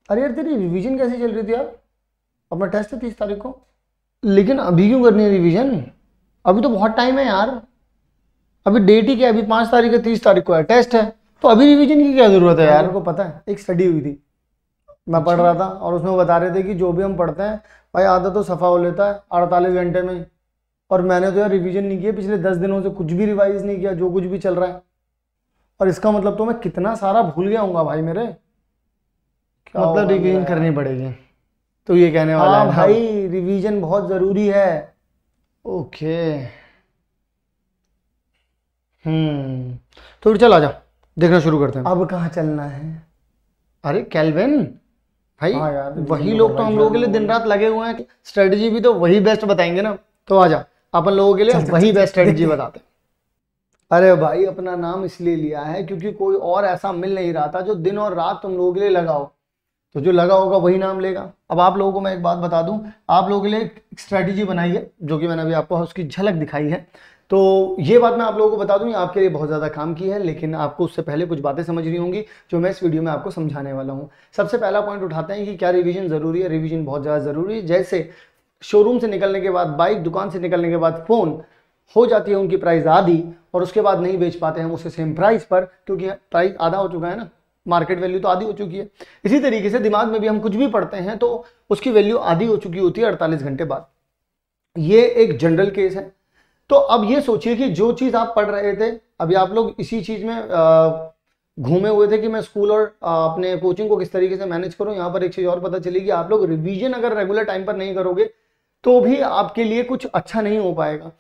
अरे यार तेरी रिवीजन कैसी चल रही थी यार? अपना टेस्ट है 30 तारीख को। लेकिन अभी क्यों करनी है रिवीजन? अभी तो बहुत टाइम है यार। अभी डेट ही क्या है? अभी 5 तारीख है, 30 तारीख को है टेस्ट है, तो अभी रिवीजन की क्या जरूरत है यार? मेरे को पता है, एक स्टडी हुई थी, मैं पढ़ रहा था और उसमें बता रहे थे कि जो भी हम पढ़ते हैं भाई आधा तो सफा हो लेता है 48 घंटे में। और मैंने तो यार रिवीजन नहीं किया पिछले 10 दिनों से, कुछ भी रिवाइज नहीं किया जो कुछ भी चल रहा है। और इसका मतलब तो मैं कितना सारा भूल गया हूँ भाई मेरे। क्या मतलब रिवीजन करनी पड़ेगी तो ये कहने वाला है? भाई रिवीजन बहुत जरूरी है। ओके तो फिर चल आजा, देखना शुरू करते हैं। अब कहाँ चलना है? अरे कैल्विन भाई, हाँ यार, वही लोग तो हम लोगों के लिए दिन रात लगे हुए हैं, स्ट्रेटजी भी तो वही बेस्ट बताएंगे ना। तो आजा, अपन लोगों के लिए वही बेस्ट स्ट्रेटजी बताते हैं। अरे भाई अपना नाम इसलिए लिया है क्योंकि कोई और ऐसा मिल नहीं रहा था जो दिन और रात तुम लोगों के लिए लगा हो, तो जो लगा होगा वही नाम लेगा। अब आप लोगों को मैं एक बात बता दूं, आप लोगों के लिए एक स्ट्रैटेजी बनाई है जो कि मैंने अभी आपको उसकी झलक दिखाई है। तो ये बात मैं आप लोगों को बता दूं, आपके लिए बहुत ज़्यादा काम की है, लेकिन आपको उससे पहले कुछ बातें समझनी होंगी जो मैं इस वीडियो में आपको समझाने वाला हूँ। सबसे पहला पॉइंट उठाते हैं कि क्या रिवीजन ज़रूरी है। रिवीजन बहुत ज़्यादा ज़रूरी है। जैसे शोरूम से निकलने के बाद बाइक, दुकान से निकलने के बाद फ़ोन, हो जाती है उनकी प्राइस आधी और उसके बाद नहीं बेच पाते हम उसे सेम प्राइस पर, क्योंकि प्राइस आधा हो चुका है ना, मार्केट वैल्यू तो आधी हो चुकी है। इसी तरीके से दिमाग में भी हम कुछ भी पढ़ते हैं तो उसकी वैल्यू आधी हो चुकी होती है 48 घंटे बाद। ये एक जनरल केस है। तो अब ये सोचिए कि जो चीज़ आप पढ़ रहे थे, अभी आप लोग इसी चीज़ में घूमे हुए थे कि मैं स्कूल और अपने कोचिंग को किस तरीके से मैनेज करूं। यहाँ पर एक चीज़ और पता चली कि आप लोग रिवीजन अगर रेगुलर टाइम पर नहीं करोगे तो भी आपके लिए कुछ अच्छा नहीं हो पाएगा।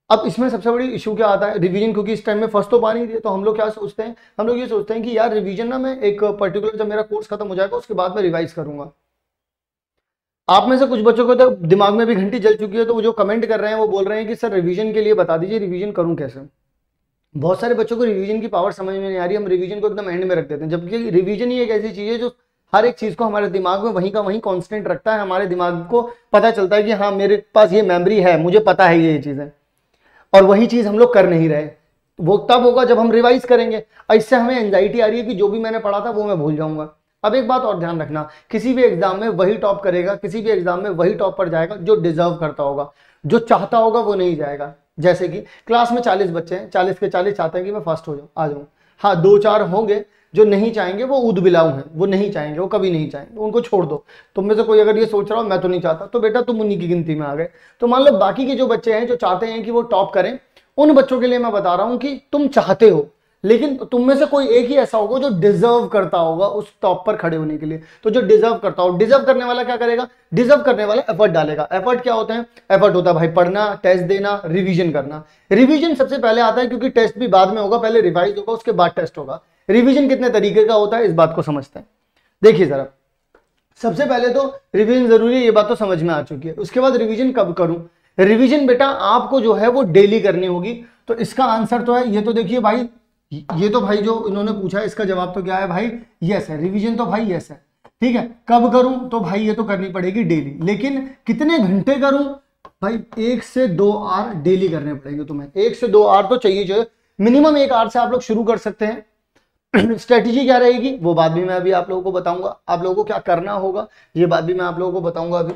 अब इसमें सबसे बड़ी इशू क्या आता है, रिवीजन, क्योंकि इस टाइम में फर्स्ट तो पा नहीं रही, तो हम लोग क्या सोचते हैं, हम लोग ये सोचते हैं कि यार रिवीजन ना मैं एक पर्टिकुलर, जब मेरा कोर्स खत्म हो जाएगा उसके बाद मैं रिवाइज करूंगा। आप में से कुछ बच्चों को तो दिमाग में भी घंटी जल चुकी है, तो वो जो कमेंट कर रहे हैं वो बोल रहे हैं कि सर रिवीजन के लिए बता दीजिए, रिवीजन करूं कैसे। बहुत सारे बच्चों को रिवीजन की पावर समझ में नहीं आ रही, हम रिवीजन को एकदम एंड में रख देते हैं, जबकि रिवीजन ही एक ऐसी चीज है जो हर एक चीज को हमारे दिमाग में वहीं का वहीं कांस्टेंट रखता है। हमारे दिमाग को पता चलता है कि हाँ मेरे पास ये मेमोरी है, मुझे पता है ये चीजें, और वही चीज हम लोग कर नहीं रहे। वो तब होगा जब हम रिवाइज करेंगे। इससे हमें एंजाइटी आ रही है कि जो भी मैंने पढ़ा था वो मैं भूल जाऊंगा। अब एक बात और ध्यान रखना, किसी भी एग्जाम में वही टॉप करेगा, किसी भी एग्जाम में वही टॉप पर जाएगा जो डिजर्व करता होगा, जो चाहता होगा वो नहीं जाएगा। जैसे कि क्लास में 40 बच्चे हैं, 40 के 40 चाहते हैं कि मैं फर्स्ट हो जाऊं, आ जाऊं। हाँ 2-4 होंगे जो नहीं चाहेंगे, वो ऊद बिलाऊ हैं, वो नहीं चाहेंगे, वो कभी नहीं चाहेंगे, उनको छोड़ दो। तुम में से कोई अगर ये सोच रहा हो मैं तो नहीं चाहता, तो बेटा तुम उन्हीं की गिनती में आ गए। तो मान लो बाकी के जो बच्चे हैं जो चाहते हैं कि वो टॉप करें, उन बच्चों के लिए मैं बता रहा हूं कि तुम चाहते हो, लेकिन तुम में से कोई एक ही ऐसा होगा जो डिजर्व करता होगा उस टॉप पर खड़े होने के लिए। तो जो डिजर्व करता हो, डिजर्व करने वाला क्या करेगा, डिजर्व करने वाला एफर्ट डालेगा। एफर्ट क्या होता है? एफर्ट होता है भाई पढ़ना, टेस्ट देना, रिवीजन करना। रिवीजन सबसे पहले आता है क्योंकि टेस्ट भी बाद में होगा, पहले रिवाइज होगा उसके बाद टेस्ट होगा। रिवीजन कितने तरीके का होता है इस बात को समझते हैं। देखिए जरा, सबसे पहले तो रिवीजन जरूरी है, ये बात तो समझ में आ चुकी है। उसके बाद रिवीजन कब करूं? रिवीजन बेटा आपको जो है वो डेली करनी होगी। तो इसका आंसर तो है, ये तो देखिए भाई, ये तो भाई जो इन्होंने पूछा है इसका जवाब तो क्या है भाई, यस है। रिवीजन तो भाई यस है, ठीक है। कब करूं? तो भाई ये तो करनी पड़ेगी डेली, लेकिन कितने घंटे करूं? भाई 1 से 2 आवर डेली करने पड़ेंगे तुम्हें। 1 से 2 आवर तो चाहिए जो मिनिमम 1 आवर से आप लोग शुरू कर सकते हैं। स्ट्रेटेजी क्या रहेगी वो बात भी मैं अभी आप लोगों को बताऊंगा, आप लोगों को क्या करना होगा ये बात भी मैं आप लोगों को बताऊंगा अभी,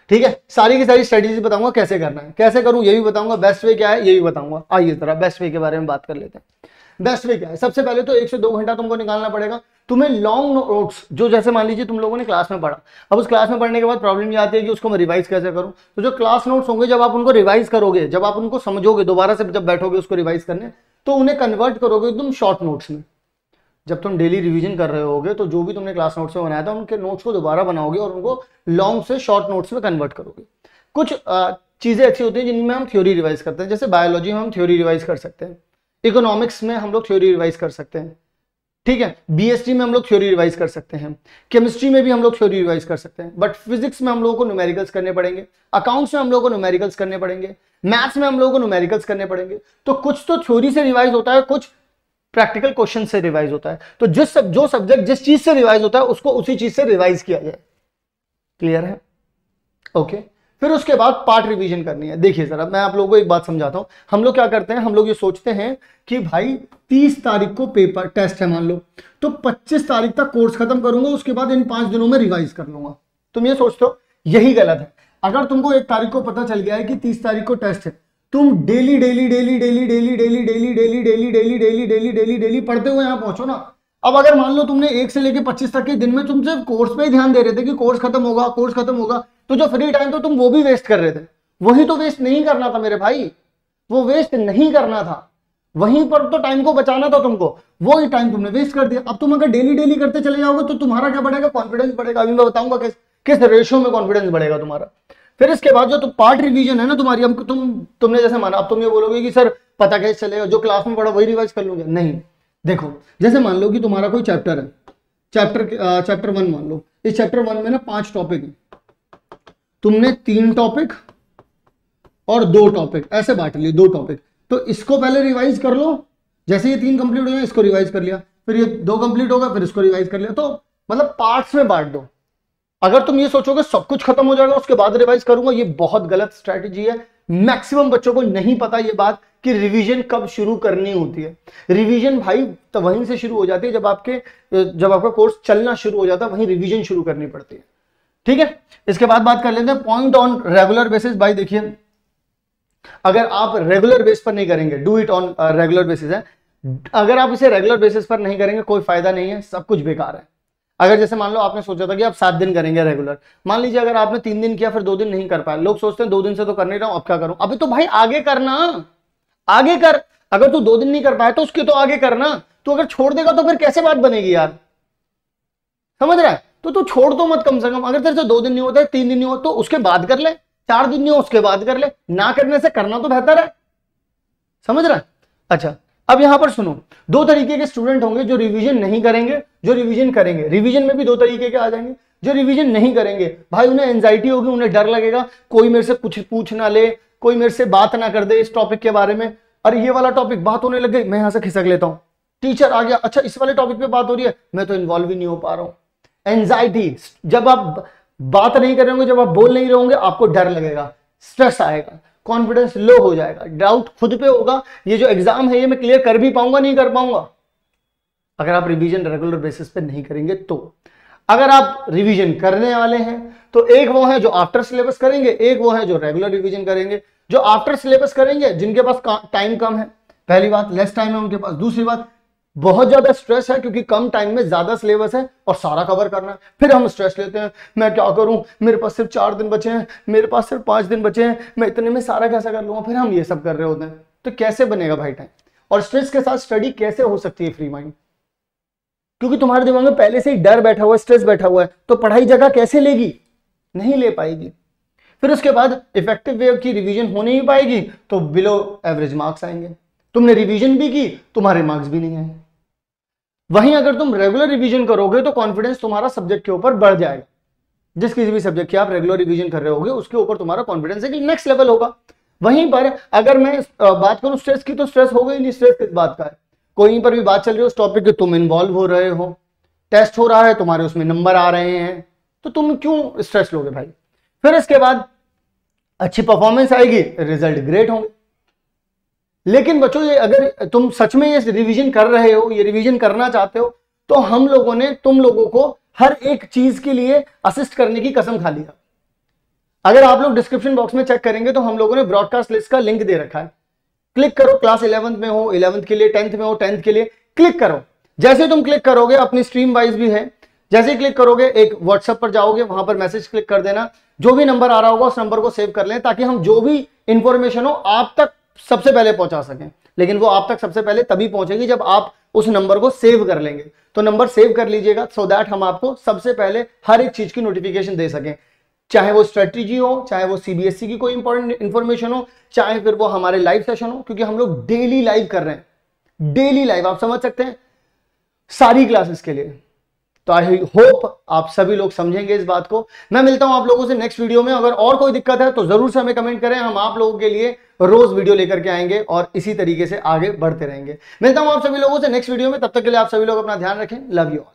ठीक है। सारी की सारी स्ट्रेटेजी बताऊंगा, कैसे करना है, कैसे करूं ये भी बताऊंगा, बेस्ट वे क्या है ये भी बताऊंगा। आइए जरा बेस्ट वे के बारे में बात कर लेते हैं। बेस्ट वे क्या है? सबसे पहले तो 1 से 2 घंटा तुमको निकालना पड़ेगा। तुम्हें लॉन्ग नोट्स, जो जैसे मान लीजिए तुम लोगों ने क्लास में पढ़ा, अब उस क्लास में पढ़ने के बाद प्रॉब्लम ये आती है कि उसको मैं रिवाइज कैसे करूं। तो जो क्लास नोट्स होंगे, जब आप उनको रिवाइज करोगे, जब आप उनको समझोगे दोबारा से, जब बैठोगे उसको रिवाइज करने, तो उन्हें कन्वर्ट करोगे तुम शॉर्ट नोट्स में। जब तुम डेली रिवीजन कर रहे होगे तो जो भी तुमने क्लास नोट्स में बनाया था उनके नोट्स को दोबारा बनाओगे और उनको लॉन्ग से शॉर्ट नोट्स में कन्वर्ट करोगे। कुछ चीजें ऐसी होती हैं जिनमें हम थ्योरी रिवाइज करते हैं, जैसे बायोलॉजी में हम थ्योरी रिवाइज कर सकते हैं, इकोनॉमिक्स में हम लोग थ्योरी रिवाइज कर सकते हैं, ठीक है। बीएसटी में हम लोग थ्योरी रिवाइज कर सकते हैं, केमिस्ट्री में भी हम लोग थ्योरी रिवाइज कर सकते हैं, बट फिजिक्स में हम लोगों को न्यूमेरिकल्स करने पड़ेंगे, अकाउंट्स में हम लोगों को न्यूमेरिकल्स करने पड़ेंगे, मैथ्स में हम लोगों को न्यूमेरिकल्स करने पड़ेंगे। तो कुछ तो थ्योरी से रिवाइज होता है, कुछ प्रैक्टिकल क्वेश्चन से रिवाइज होता है। तो जो सब्जेक्ट जिस चीज से रिवाइज होता है उसको उसी चीज से रिवाइज किया जाए। क्लियर है? ओके। फिर उसके बाद पार्ट रिवीजन करनी है। देखिए सर, अब मैं आप लोगों को एक बात समझाता हूं। हम लोग क्या करते हैं, हम लोग ये सोचते हैं कि भाई 30 तारीख को पेपर टेस्ट है मान लो, तो 25 तारीख तक कोर्स खत्म करूंगा, उसके बाद इन 5 दिनों में रिवाइज कर लूंगा। तुम ये सोचते हो, यही गलत है। अगर तुमको 1 तारीख को पता चल गया है कि 30 तारीख को टेस्ट है, तुम daily daily daily daily daily daily daily daily daily daily daily daily daily daily पढ़ते हुए यहां पहुंचो ना। अब अगर मान लो तुमने 1 से लेकर 25 तक के दिन में तुम सिर्फ कोर्स पे ही ध्यान दे रहे थे कि कोर्स खत्म होगा, कोर्स खत्म होगा, तो जो फ्री टाइम तो तुम वो भी वेस्ट कर रहे थे। वही तो वेस्ट नहीं करना था मेरे भाई, वो वेस्ट नहीं करना था, वहीं पर तो टाइम को बचाना था तुमको, वो ही टाइम तुमने वेस्ट कर दिया। अब तुम अगर डेली डेली करते चले जाओगे तो तुम्हारा क्या बढ़ेगा, कॉन्फिडेंस बढ़ेगा। अभी मैं बताऊंगा किस रेशियो में कॉन्फिडेंस बढ़ेगा तुम्हारा। फिर इसके बाद जो पार्ट रिवीजन है ना तुम्हारी, हम तुमने जैसे माना, अब तुम ये बोलोगे कि सर पता कैसे चलेगा, जो क्लास में पढ़ा वही रिवाइज कर लूंगा। नहीं, देखो जैसे मान लो कि तुम्हारा कोई चैप्टर है, चैप्टर 1 मान लो, इस चैप्टर 1 में ना 5 टॉपिक है, तुमने 3 टॉपिक और 2 टॉपिक ऐसे बांट लिए, 2 टॉपिक, तो इसको पहले रिवाइज कर लो। जैसे ये 3 कंप्लीट हो गया, इसको रिवाइज कर लिया, फिर ये 2 कंप्लीट होगा, फिर इसको रिवाइज कर लिया। तो मतलब पार्ट्स में बांट दो। अगर तुम ये सोचोगे सब कुछ खत्म हो जाएगा उसके बाद रिवाइज करूंगा, ये बहुत गलत स्ट्रैटेजी है। मैक्सिमम बच्चों को नहीं पता ये बात कि रिवीजन कब शुरू करनी होती है। रिवीजन भाई तो वहीं से शुरू हो जाती है जब आपका कोर्स चलना शुरू हो जाता है, वहीं रिवीजन शुरू करनी पड़ती है। ठीक है, इसके बाद बात कर लेते हैं पॉइंट ऑन रेगुलर बेसिस। भाई देखिए, अगर आप रेगुलर बेस पर नहीं करेंगे, do it on regular basis है, अगर आप इसे रेगुलर बेसिस पर नहीं करेंगे कोई फायदा नहीं है, सब कुछ बेकार है। अगर जैसे मान लो आपने सोचा था कि आप 7 दिन करेंगे रेगुलर, मान लीजिए अगर आपने 3 दिन किया, फिर 2 दिन नहीं कर पाए, लोग सोचते हैं 2 दिन से तो कर नहीं रहा हूं, अब क्या करूं। अभी तो भाई आगे करना, आगे कर। अगर तू 2 दिन नहीं कर पाया तो उसके तो आगे करना। तू अगर छोड़ देगा तो फिर कैसे बात बनेगी यार, समझ रहा है। तो तू छोड़ तो मत, कम से कम अगर तेरे से 2 दिन नहीं होता है, 3 दिन नहीं हो तो उसके बाद कर ले, 4 दिन नहीं हो उसके बाद कर ले, ना करने से करना तो बेहतर है, समझ रहा है। अच्छा, अब यहां पर सुनो, 2 तरीके के स्टूडेंट होंगे, जो रिवीजन नहीं करेंगे, जो रिवीजन करेंगे। रिवीजन में भी 2 तरीके के आ जाएंगे। जो रिवीजन नहीं करेंगे भाई, उन्हें एंजाइटी होगी, उन्हें डर लगेगा, कोई मेरे से कुछ पूछ ना ले, कोई मेरे से बात ना कर दे इस टॉपिक के बारे में। अरे ये वाला टॉपिक बात होने लग गई, मैं यहां से खिसक लेता हूं। टीचर आ गया, अच्छा इस वाले टॉपिक पे बात हो रही है, मैं तो इन्वॉल्व ही नहीं हो पा रहा हूं। एंजाइटी, जब आप बात नहीं कर रहे होंगे, जब आप बोल नहीं रहे होंगे, आपको डर लगेगा, स्ट्रेस आएगा, कॉन्फिडेंस लो हो जाएगा, डाउट खुद पे होगा, ये जो एग्जाम है ये मैं क्लियर कर भी पाऊंगा नहीं कर पाऊंगा। अगर आप रिवीजन रेगुलर बेसिस पे नहीं करेंगे तो। अगर आप रिवीजन करने वाले हैं तो एक वो है जो आफ्टर सिलेबस करेंगे, एक वो है जो रेगुलर रिवीजन करेंगे। जो आफ्टर सिलेबस करेंगे, जिनके पास टाइम कम है, पहली बात लेस टाइम है उनके पास, दूसरी बात बहुत ज्यादा स्ट्रेस है क्योंकि कम टाइम में ज्यादा सिलेबस है और सारा कवर करना है। फिर हम स्ट्रेस लेते हैं, मैं क्या करूं, मेरे पास सिर्फ 4 दिन बचे हैं, मेरे पास सिर्फ 5 दिन बचे हैं, मैं इतने में सारा कैसा कर लूंगा। फिर हम ये सब कर रहे होते हैं, तो कैसे बनेगा भाई टाइम। और स्ट्रेस के साथ स्टडी कैसे हो सकती है फ्री माइंड, क्योंकि तुम्हारे दिमाग में पहले से ही डर बैठा हुआ है, स्ट्रेस बैठा हुआ है, तो पढ़ाई जगह कैसे लेगी, नहीं ले पाएगी। फिर उसके बाद इफेक्टिव वे की रिवीजन हो नहीं पाएगी तो बिलो एवरेज मार्क्स आएंगे। तुमने रिवीजन भी की, तुम्हारे मार्क्स भी नहीं आएंगे। वहीं अगर तुम रेगुलर रिवीजन करोगे तो कॉन्फिडेंस तुम्हारा सब्जेक्ट के ऊपर बढ़ जाएगा। जिस किसी भी सब्जेक्ट की आप रेगुलर रिवीजन कर रहे होगे उसके ऊपर तुम्हारा कॉन्फिडेंस एक नेक्स्ट लेवल होगा। वहीं पर अगर मैं बात करूं स्ट्रेस की, तो स्ट्रेस हो गई नहीं। स्ट्रेस किस बात का है, कोई पर भी बात चल रही है उस टॉपिक पे, तुम इन्वॉल्व हो रहे हो, टेस्ट हो रहा है, तुम्हारे उसमें नंबर आ रहे हैं, तो तुम क्यों स्ट्रेस लोगे भाई। फिर इसके बाद अच्छी परफॉर्मेंस आएगी, रिजल्ट ग्रेट होंगे। लेकिन बच्चों ये अगर तुम सच में ये रिवीजन कर रहे हो, ये रिवीजन करना चाहते हो, तो हम लोगों ने तुम लोगों को हर एक चीज के लिए असिस्ट करने की कसम खा लिया। अगर आप लोग डिस्क्रिप्शन बॉक्स में चेक करेंगे तो हम लोगों ने ब्रॉडकास्ट लिस्ट का लिंक दे रखा है, क्लिक करो। क्लास 11th में हो 11th के लिए, 10th में हो 10th के लिए, क्लिक करो। जैसे तुम क्लिक करोगे, अपनी स्ट्रीम वाइज भी है, जैसे ही क्लिक करोगे एक व्हाट्सएप पर जाओगे, वहां पर मैसेज क्लिक कर देना, जो भी नंबर आ रहा होगा उस नंबर को सेव कर लें ताकि हम जो भी इंफॉर्मेशन हो आप तक सबसे पहले पहुंचा सकें। लेकिन वो आप तक सबसे पहले तभी पहुंचेगी जब आप उस नंबर को सेव कर लेंगे। तो नंबर सेव कर लीजिएगा सो दैट हम आपको सबसे पहले हर एक चीज की नोटिफिकेशन दे सकें, चाहे वो स्ट्रेटजी हो, चाहे वो सीबीएसई की कोई इंपॉर्टेंट इंफॉर्मेशन हो, चाहे फिर वो हमारे लाइव सेशन हो, क्योंकि हम लोग डेली लाइव कर रहे हैं, डेली लाइव, आप समझ सकते हैं, सारी क्लासेस के लिए। तो आई होप आप सभी लोग समझेंगे इस बात को। मैं मिलता हूं आप लोगों से नेक्स्ट वीडियो में। अगर और कोई दिक्कत है तो जरूर से हमें कमेंट करें, हम आप लोगों के लिए रोज वीडियो लेकर के आएंगे और इसी तरीके से आगे बढ़ते रहेंगे। मिलता हूं आप सभी लोगों से नेक्स्ट वीडियो में, तब तक के लिए आप सभी लोग अपना ध्यान रखें। Love you all.